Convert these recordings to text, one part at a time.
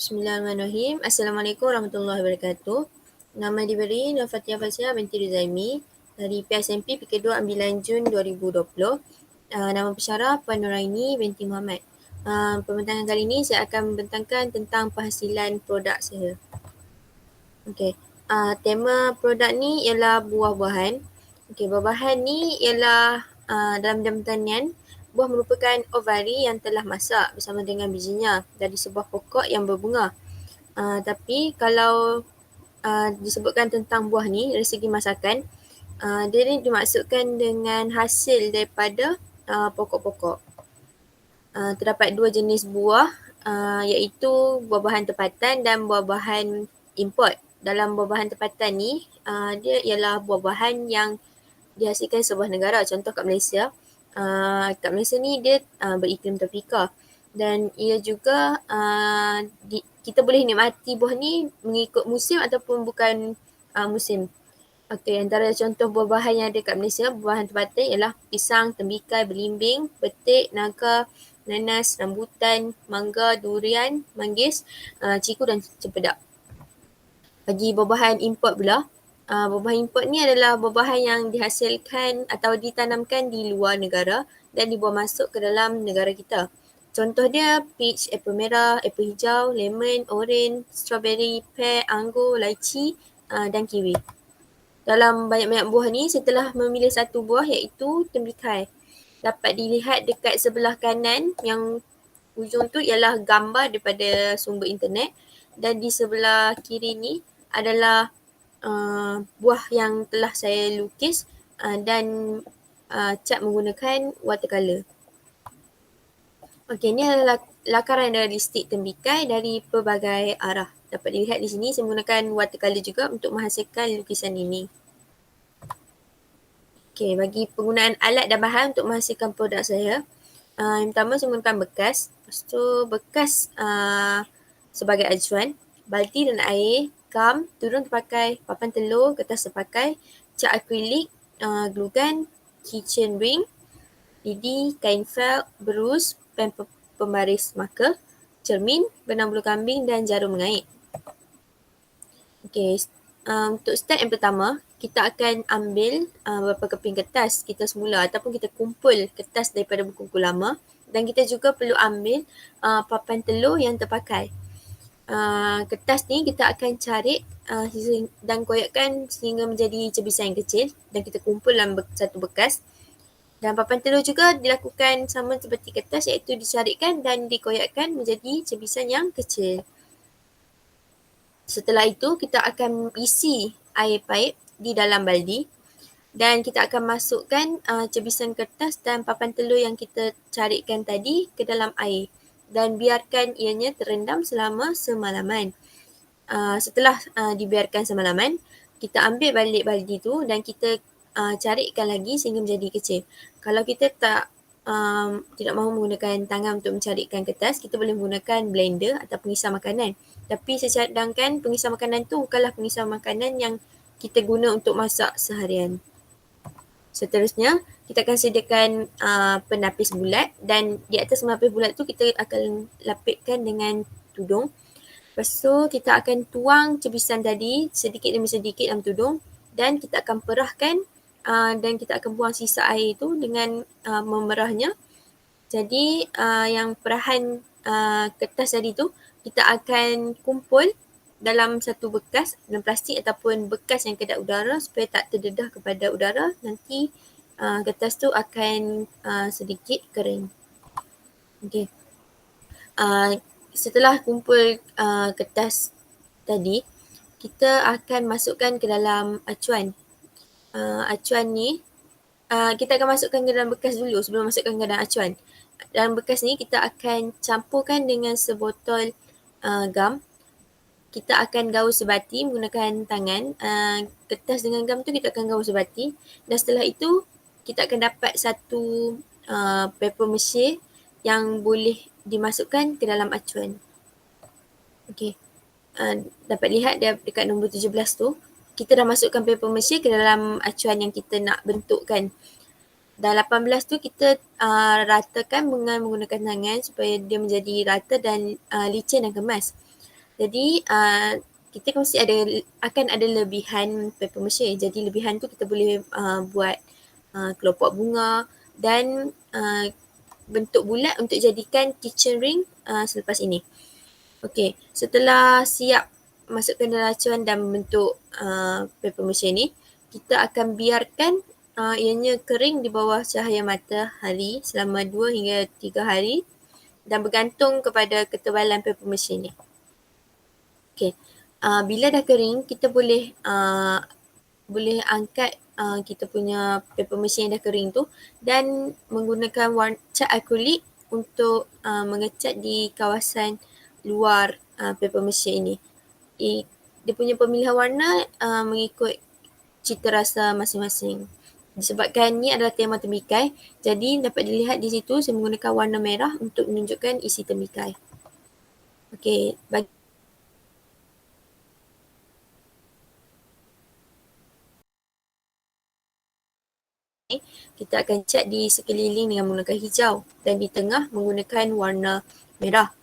Bismillahirrahmanirrahim. Assalamualaikum warahmatullahi wabarakatuh. Nama diberi Nur Fatia Fasiah binti Rizaimi dari PSMP P2 Ambilan Jun 2020. Nama pensyarah Puan Nuraini binti Muhammad. Pembentangan kali ini saya akan membentangkan tentang penghasilan produk saya. Okey. Tema produk ni ialah buah-buahan. Okey, buah-buahan ni ialah dalam bidang pertanian, buah merupakan ovari yang telah masak bersama dengan bijinya dari sebuah pokok yang berbunga. Tapi kalau disebutkan tentang buah ni dari segi masakan, dia ni dimaksudkan dengan hasil daripada pokok-pokok. Terdapat dua jenis buah iaitu buah-buahan tempatan dan buah-buahan import. Dalam buah-buahan tempatan ni, dia ialah buah-buahan yang dihasilkan sebuah negara. Contoh kat Malaysia. Kat Malaysia ni dia beriklim tropika dan ia juga kita boleh nikmati buah ni mengikut musim ataupun bukan musim. Okey, antara contoh buah-buahan yang ada kat Malaysia, buah-buahan tempatan ialah pisang, tembikai, belimbing, petik, naga, nanas, rambutan, mangga, durian, manggis, ciku dan cempedak. Bagi buah-buahan import pula, buah-buahan import ni adalah buah-buahan yang dihasilkan atau ditanamkan di luar negara dan dibawa masuk ke dalam negara kita. Contoh dia peach, apple merah, apple hijau, lemon, orange, strawberry, pear, anggur, lychee dan kiwi. Dalam banyak-banyak buah ni, saya telah memilih satu buah iaitu tembikai. Dapat dilihat dekat sebelah kanan yang ujung tu ialah gambar daripada sumber internet dan di sebelah kiri ni adalah buah yang telah saya lukis dan cat menggunakan watercolour. Okey, ini adalah lakaran dari stik tembikai dari pelbagai arah. Dapat dilihat di sini saya menggunakan watercolour juga untuk menghasilkan lukisan ini. Okey, bagi penggunaan alat dan bahan untuk menghasilkan produk saya, yang pertama saya menggunakan bekas. Lepas tu bekas sebagai acuan, balti dan air, gam, tudung terpakai, papan telur, kertas terpakai, cat akrilik, glue gun, keychain ring, lidi, kain felt, berus, pen pembaris marker, cermin, benang bulu kambing dan jarum mengait. Okey, untuk step yang pertama, kita akan ambil beberapa keping kertas kita semula ataupun kita kumpul kertas daripada buku-buku lama dan kita juga perlu ambil papan telur yang terpakai. Kertas ni kita akan carik dan koyakkan sehingga menjadi cebisan yang kecil dan kita kumpul dalam satu bekas. Dan papan telur juga dilakukan sama seperti kertas iaitu dicarikkan dan dikoyakkan menjadi cebisan yang kecil. Setelah itu kita akan isi air paip di dalam baldi dan kita akan masukkan cebisan kertas dan papan telur yang kita carikkan tadi ke dalam air dan biarkan ianya terendam selama semalaman. Setelah dibiarkan semalaman, kita ambil balik baldi tu dan kita carikkan lagi sehingga menjadi kecil. Kalau kita tidak mahu menggunakan tangan untuk mencarikkan kertas, kita boleh menggunakan blender atau pengisar makanan. Tapi saya cadangkan pengisar makanan tu bukanlah pengisar makanan yang kita guna untuk masak seharian. Seterusnya, kita akan sediakan penapis bulat dan di atas penapis bulat tu kita akan lapikkan dengan tudung. Lepas tu kita akan tuang cebisan tadi sedikit demi sedikit dalam tudung dan kita akan perahkan dan kita akan buang sisa air tu dengan memerahnya. Jadi yang perahan kertas tadi tu kita akan kumpul dalam satu bekas dalam plastik ataupun bekas yang kedap udara supaya tak terdedah kepada udara. Nanti kertas tu akan sedikit kering. Okey. Setelah kumpul kertas tadi, kita akan masukkan ke dalam acuan. Acuan ni, kita akan masukkan ke dalam bekas dulu sebelum masukkan ke dalam acuan. Dalam bekas ni kita akan campurkan dengan sebotol gam. Kita akan gaul sebati menggunakan tangan. Kertas dengan gam tu kita akan gaul sebati. Dan setelah itu, kita akan dapat satu paper mache yang boleh dimasukkan ke dalam acuan. Okey. Dapat lihat dekat nombor 17 tu, kita dah masukkan paper mache ke dalam acuan yang kita nak bentukkan. Dan 18 tu kita ratakan dengan menggunakan tangan supaya dia menjadi rata dan licin dan kemas. Jadi kita mesti akan ada lebihan paper mache. Jadi lebihan tu kita boleh buat kelopak bunga dan bentuk bulat untuk jadikan kitchen ring selepas ini. Okey, setelah siap masukkan dalam acuan dan membentuk paper mache ni, kita akan biarkan ianya kering di bawah cahaya matahari selama 2 hingga 3 hari dan bergantung kepada ketebalan paper mache ni. Okey, bila dah kering, kita boleh angkat kita punya paper mache yang dah kering tu dan menggunakan cat akrilik untuk mengecat di kawasan luar paper mache ini. Dia punya pemilihan warna mengikut cita rasa masing-masing. Disebabkan ni adalah tema tembikai, jadi dapat dilihat di situ saya menggunakan warna merah untuk menunjukkan isi tembikai. Okey, kita akan cat di sekeliling dengan menggunakan hijau dan di tengah menggunakan warna merah.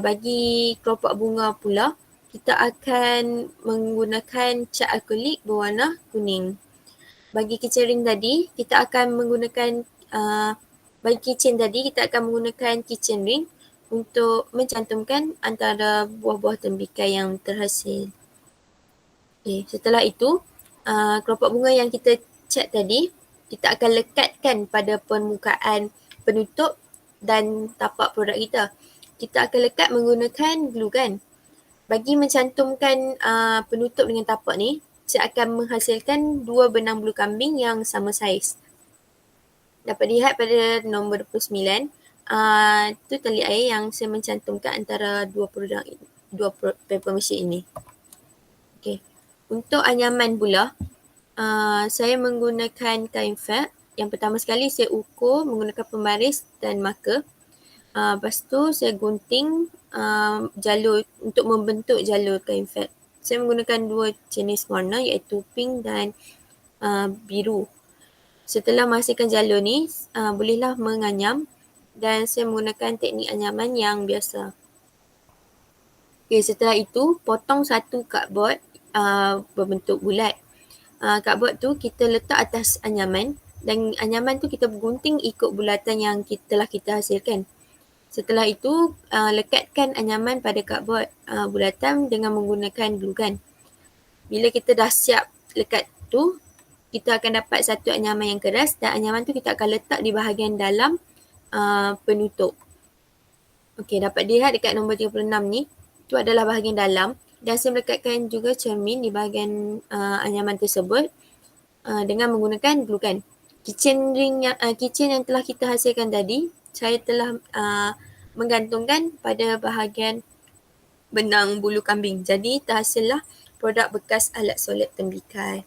Bagi kelopak bunga pula, kita akan menggunakan cat akrilik berwarna kuning. Bagi kitchen ring tadi, kita akan menggunakan bagi kitchen tadi, kita akan menggunakan kitchen ring untuk mencantumkan antara buah-buah tembikai yang terhasil. Okay, setelah itu, kelopak bunga yang kita cat tadi, kita akan lekatkan pada permukaan penutup dan tapak produk kita. Kita akan lekat menggunakan glue gun. Bagi mencantumkan penutup dengan tapak ni, saya akan menghasilkan 2 benang bulu kambing yang sama saiz. Dapat dilihat pada nombor 29, itu tali air yang saya mencantumkan antara dua paper mache ini. Okay. Untuk anyaman pula, saya menggunakan kain felt. Yang pertama sekali saya ukur menggunakan pembaris dan marker. Lepas tu saya gunting jalur untuk membentuk jalur kain felt. Saya menggunakan 2 jenis warna iaitu pink dan biru. Setelah menghasilkan jalur ni, bolehlah menganyam dan saya menggunakan teknik anyaman yang biasa. Okay, setelah itu potong satu cardboard berbentuk bulat. Cardboard tu kita letak atas anyaman dan anyaman tu kita gunting ikut bulatan yang telah kita hasilkan. Setelah itu, lekatkan anyaman pada cardboard bulatan dengan menggunakan glue gun. Bila kita dah siap lekat tu, kita akan dapat satu anyaman yang keras dan anyaman tu kita akan letak di bahagian dalam penutup. Okey, dapat dilihat dekat nombor 36 ni, itu adalah bahagian dalam dan saya melekatkan juga cermin di bahagian anyaman tersebut dengan menggunakan glue gun. Kitchen yang telah kita hasilkan tadi, saya telah menggantungkan pada bahagian benang bulu kambing. Jadi terhasillah produk bekas alat solid tembikai.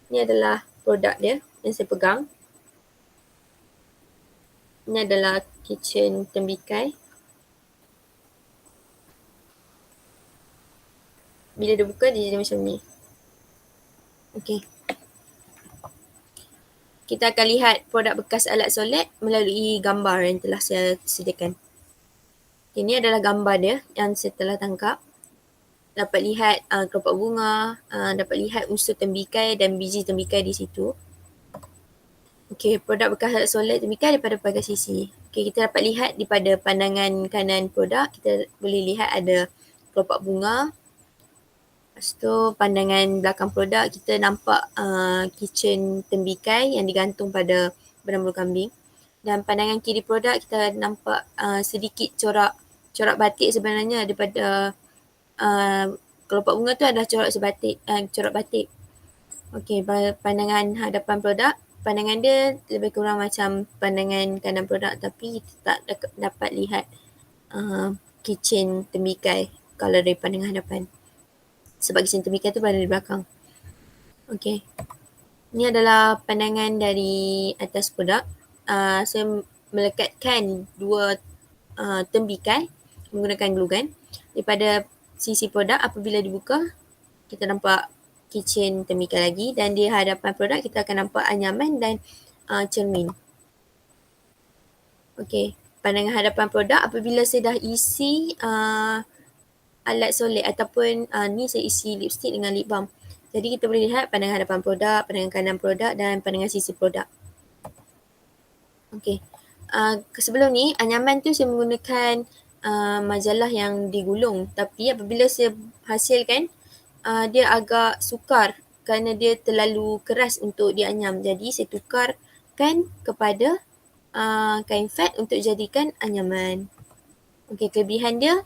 Ini adalah produk dia yang saya pegang. Ini adalah kitchen tembikai. Bila dia buka, dia jadi macam ni. Okey. Kita akan lihat produk bekas alat solid melalui gambar yang telah saya sediakan. Ini adalah gambar dia yang saya telah tangkap. Dapat lihat kelopak bunga, dapat lihat unsur tembikai dan biji tembikai di situ. Okey, produk bekas alat solid tembikai daripada pelbagai sisi. Okey, kita dapat lihat daripada pandangan kanan produk, kita boleh lihat ada kelopak bunga. Lepas tu pandangan belakang produk kita nampak kitchen tembikai yang digantung pada benang bulu kambing. Dan pandangan kiri produk kita nampak sedikit corak batik sebenarnya daripada kelopak bunga tu adalah corak batik. Okey, pandangan hadapan produk, pandangan dia lebih kurang macam pandangan kanan produk tapi kita tak dapat lihat kitchen tembikai kalau dari pandangan hadapan. Sebab kitchen tembikai tu berada di belakang. Okey. Ini adalah pandangan dari atas produk. Saya melekatkan 2 tembikai menggunakan glue gun. Daripada sisi produk apabila dibuka, kita nampak kitchen tembikai lagi dan di hadapan produk kita akan nampak anyaman dan cermin. Okey, pandangan hadapan produk apabila saya dah isi alat solek ataupun ni saya isi lipstick dengan lip balm. Jadi kita boleh lihat pandangan hadapan produk, pandangan kanan produk dan pandangan sisi produk. Okey. Sebelum ni anyaman tu saya menggunakan majalah yang digulung, tapi apabila saya hasilkan dia agak sukar kerana dia terlalu keras untuk dianyam. Jadi saya tukarkan kepada kain fat untuk jadikan anyaman. Okey, kelebihan dia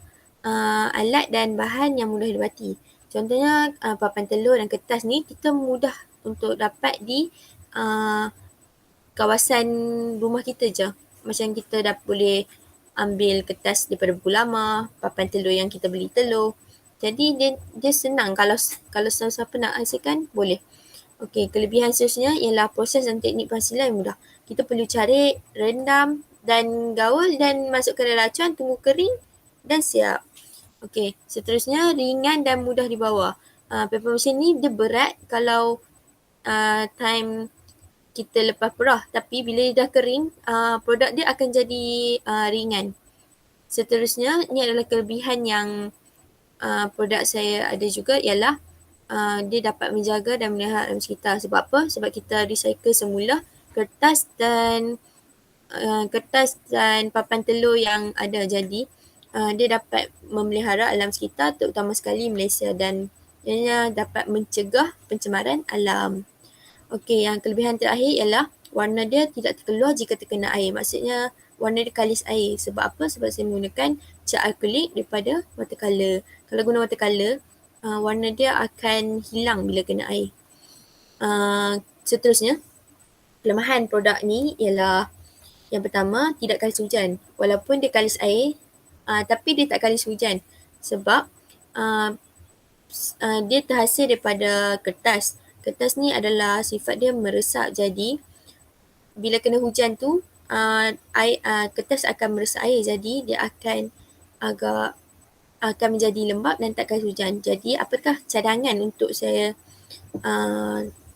alat dan bahan yang mudah didapati. Contohnya papan telur dan kertas ni kita mudah untuk dapat di kawasan rumah kita je. Macam kita dah boleh ambil kertas daripada buku lama, papan telur yang kita beli telur. Jadi dia senang kalau siapa nak hasilkan boleh. Okey, kelebihan seterusnya ialah proses dan teknik penghasilan yang mudah. Kita perlu carik, rendam dan gaul dan masukkan dalam acuan, tunggu kering dan siap. Okey, seterusnya ringan dan mudah dibawa. Paper machine ni dia berat kalau time kita lepas perah, tapi bila dia dah kering, produk dia akan jadi ringan. Seterusnya, ni adalah kelebihan yang produk saya ada juga ialah dia dapat menjaga dan melihara alam sekitar. Sebab apa? Sebab kita recycle semula kertas dan papan telur yang ada. Jadi dia dapat memelihara alam sekitar, terutama sekali Malaysia, dan ianya dapat mencegah pencemaran alam. Okey, yang kelebihan terakhir ialah warna dia tidak terkeluar jika terkena air. Maksudnya warna dia kalis air. Sebab apa? Sebab saya menggunakan cat akrilik daripada watercolour. Kalau guna watercolour, warna dia akan hilang bila kena air. Seterusnya, kelemahan produk ni ialah yang pertama, tidak kalis hujan. Walaupun dia kalis air, tapi dia tak kalis hujan. Sebab dia terhasil daripada kertas. Kertas ni adalah sifat dia meresap. Jadi, bila kena hujan tu, kertas akan meresap air. Jadi, dia akan menjadi lembap dan tak kalis hujan. Jadi, apakah cadangan untuk saya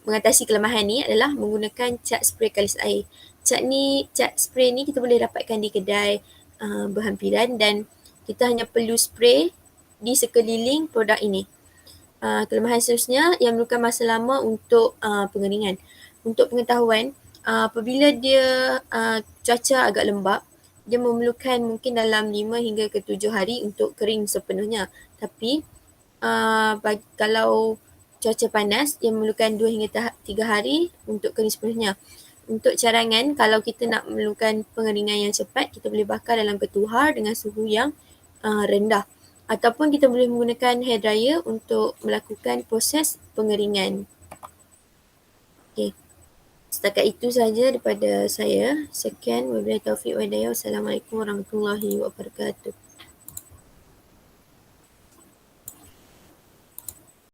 mengatasi kelemahan ni adalah menggunakan cat spray kalis air. Cat spray ni kita boleh dapatkan di kedai berhampiran dan kita hanya perlu spray di sekeliling produk ini. Kelemahan seterusnya yang memerlukan masa lama untuk pengeringan. Untuk pengetahuan, apabila dia cuaca agak lembap, dia memerlukan mungkin dalam 5 hingga ke 7 hari untuk kering sepenuhnya. Tapi kalau cuaca panas, dia memerlukan 2 hingga 3 hari untuk kering sepenuhnya. Untuk cadangan, kalau kita nak memerlukan pengeringan yang cepat, kita boleh bakar dalam ketuhar dengan suhu yang rendah. Ataupun kita boleh menggunakan hair dryer untuk melakukan proses pengeringan. Okay. Setakat itu sahaja daripada saya. Sekian, wabillahi taufiq wa hidayah. Wassalamualaikum warahmatullahi wabarakatuh.